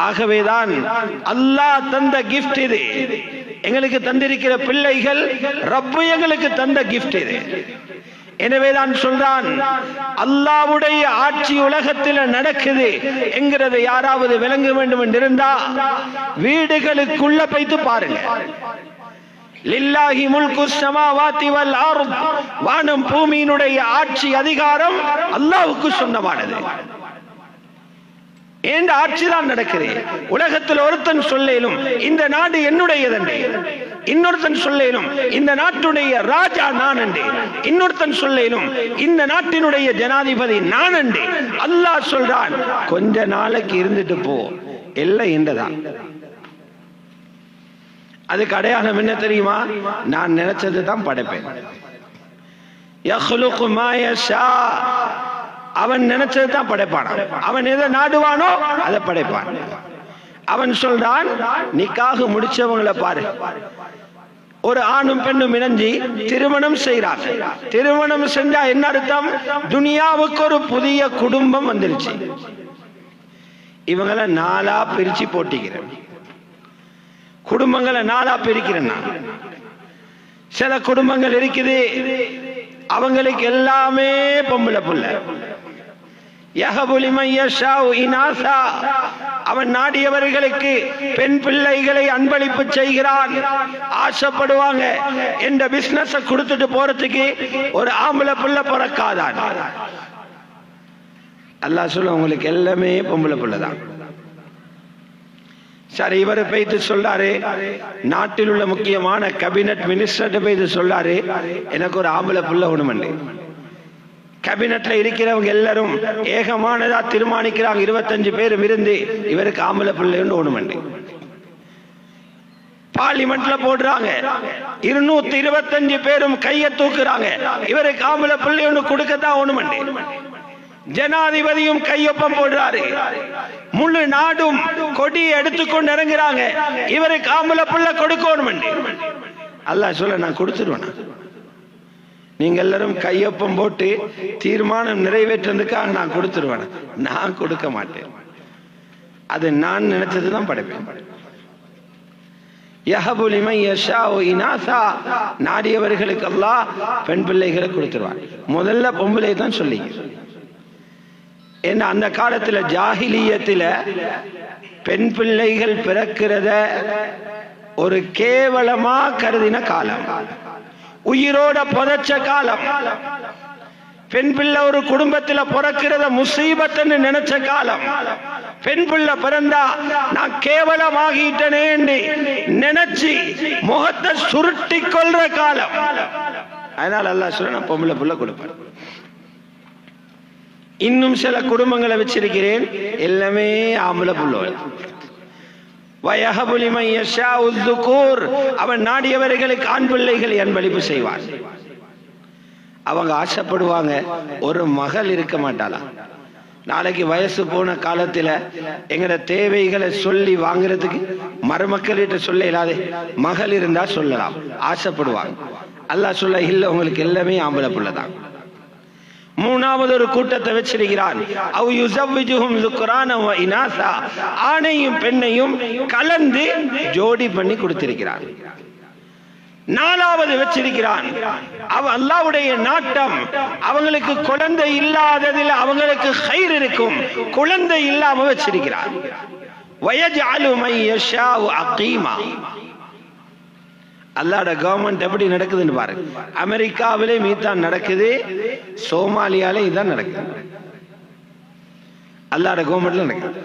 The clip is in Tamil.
ஆகவேதான் அல்லாஹ் தந்த கிஃப்ட் இது. எங்களுக்கு தந்திருக்கிற பிள்ளைகள் ரப்பு எங்களுக்கு தந்த கிஃப்ட் இது. எனவேதான் சொல்றான், அல்லாஹ்வுடைய ஆட்சி உலகத்தில் நடக்குது என்கிறதை யாராவது விளங்க வேண்டும் என்றிருந்தா வீடுகளுக்குள்ள போய்த்து பாருங்க. லில்லாஹி முல்கு ஸமாவாதி வல் அர்த், வானம் பூமியினுடைய ஆட்சி அதிகாரம் அல்லாஹ்வுக்கு சொந்தமானது. என்ற ஆட்சி தான் நடக்குது. உலகத்தில் ஒருத்தன் சொல்லேலும் இந்த நாடு என்னுடையதென்று, இன்னொருத்தன் சொல்லேலும் இந்த நாட்டுடைய ராஜா நான் என்று, இன்னொருத்தன் சொல்லேலும் இந்த நாட்டினுடைய ஜனாதிபதி நான் என்று. அல்லாஹ் சொல்றான், கொஞ்ச நாளைக்கு இருந்துட்டு போ, எல்லாம் என்றதான். அதுக்கு அடையாளம் என்ன தெரியுமா? நான் நினைச்சது தான் படைப்பேன். யஹ்லுகு மா யஷா, அவன் நினைச்சது தான் படைப்பான். அவன் எதை நாடுவானோ அதை படைப்பான். அவன் சொல்றான், நிக்காஹ் முடிச்சவங்களை பாரு, ஒரு ஆணும் பெண்ணும் இணைஞ்சி திருமணம் செய்யறாங்க. திருமணம் செஞ்சா என்ன அர்த்தம்? துனியாவுக்கு ஒரு புதிய குடும்பம் வந்துருச்சு. இவங்களை நாலா பிரிச்சு போட்டிக்கிறேன், குடும்பங்களை நாலா பிரிக்கிறேன். சில குடும்பங்கள் இருக்குது, அவங்களுக்கு எல்லாமே பொம்பளை புள்ள. அவன் நாடியவர்களுக்கு பெண் பிள்ளைகளை அன்பளிப்பு செய்கிறான். ஆசைப்படுவாங்க என்ற பிசினஸ் கொடுத்துட்டு போறதுக்கு ஒரு ஆம்பளை புள்ள பிறக்காதான். அல்லாஹ் சொல்ல, உங்களுக்கு எல்லாமே பொம்பளை புள்ளதான். சரி, இவர் போய்த்து சொல்றாரு, நாட்டில் உள்ள முக்கியமான கேபினட் மினிஸ்டர் போய்த்து சொல்றாரு, எனக்கு ஒரு ஆம்பளை புள்ள ஒண்ணுமண்டு. கேபினட்ல இருக்கிறவங்க எல்லாரும் ஏகமானதா தீர்மானிக்கிறாங்க, 25 பேரும் இருந்து இவருக்கு ஆம்பளை பிள்ளை ஒண்ணுமண்டு. பார்லிமெண்ட்ல போடுறாங்க, 225 பேரும் கையை தூக்குறாங்க, இவருக்கு ஆம்பளை பிள்ளை ஒண்ணு கொடுக்கத்தான் ஒண்ணுமண்டு. ஜனாதிபதியும் கையொப்பம் போடுறாரு, முழு நாடும் கொடி எடுத்துக்கொண்டு இறங்குறாங்க, இவருக்கு ஆம்பளை பிள்ளை கொடுக்கணும். அல்லாஹ் சொல்ல, நான் கொடுத்துருவேன். நீங்க எல்லாரும் கையொப்பம் போட்டு தீர்மானம் நிறைவேற்றதுக்காக நான் கொடுத்துருவேன். நான் கொடுக்க மாட்டேன். அது நான் நினைச்சதுதான் படைப்பேன். யஹபு லிமன் யஷாஉ இனாஸா, நாடியவர்களுக்கு அல்லாஹ் பெண் பிள்ளைகளை கொடுத்துருவான். முதல்ல பொம்பளை தான் சொல்லி. ஏன்னா அந்த காலத்துல ஜாஹிலியத்துல பெண் பிள்ளைகள் பிறக்கிறத ஒரு கேவலமா கருதின காலம், உயிரோட புதைச்ச காலம். பெண் பிள்ளை ஒரு குடும்பத்துல பிறக்கிறத முசீபத்துன்னு நினைச்ச காலம். பெண் பிள்ளை பிறந்தா நான் கேவலமாகிட்டனே நினைச்சு முகத்தை சுருட்டி கொள்ற காலம். அதனால அல்லாஹ் சொல்ல, நான் பொம்பளை பிள்ளை கொடுப்பேன். இன்னும் சில குடும்பங்களை வச்சிருக்கிறேன், எல்லாமே ஆம்பளை புள்ள. அவன் நாடியவர்களுக்கு ஆண் பிள்ளைகளை அன்பளிப்பு செய்வான். அவங்க ஆசைப்படுவாங்க, ஒரு மகள் இருக்க மாட்டாளா? நாளைக்கு வயசு போன காலத்துல எங்கட தேவைகளை சொல்லி வாங்குறதுக்கு மருமக்களிட்ட சொல்ல இல்லாத மகள் இருந்தா சொல்லலாம், ஆசைப்படுவாங்க. அல்லாஹ் சொல்ல, இல்ல, உங்களுக்கு எல்லாமே ஆம்பளை புள்ளதான். மூணாவது ஒரு கூட்டத்தை வச்சிருக்கிறான், ஆணையும் பெண்ணையும் கலந்து ஜோடி பண்ணி கொடுத்திருக்கிறான். நாலாவது வச்சிருக்கிறான், அல்லாஹ்வுடைய நாட்டம் அவங்களுக்கு குழந்தை இல்லாததில் அவங்களுக்கு கைர் இருக்கும், குழந்தை இல்லாம வச்சிருக்கிறான். வயஜஅலு மன் யஷாஉ அகீமா. அல்லாஹ்வுடைய கவர்மெண்ட் எப்படி நடக்குதுன்னு பாருங்க. அமெரிக்காவிலே மீதான் நடக்குது, சோமாலியாலே இதான் நடக்குது. அல்லாஹ்வுடைய கவர்மெண்ட்ல நடக்குது.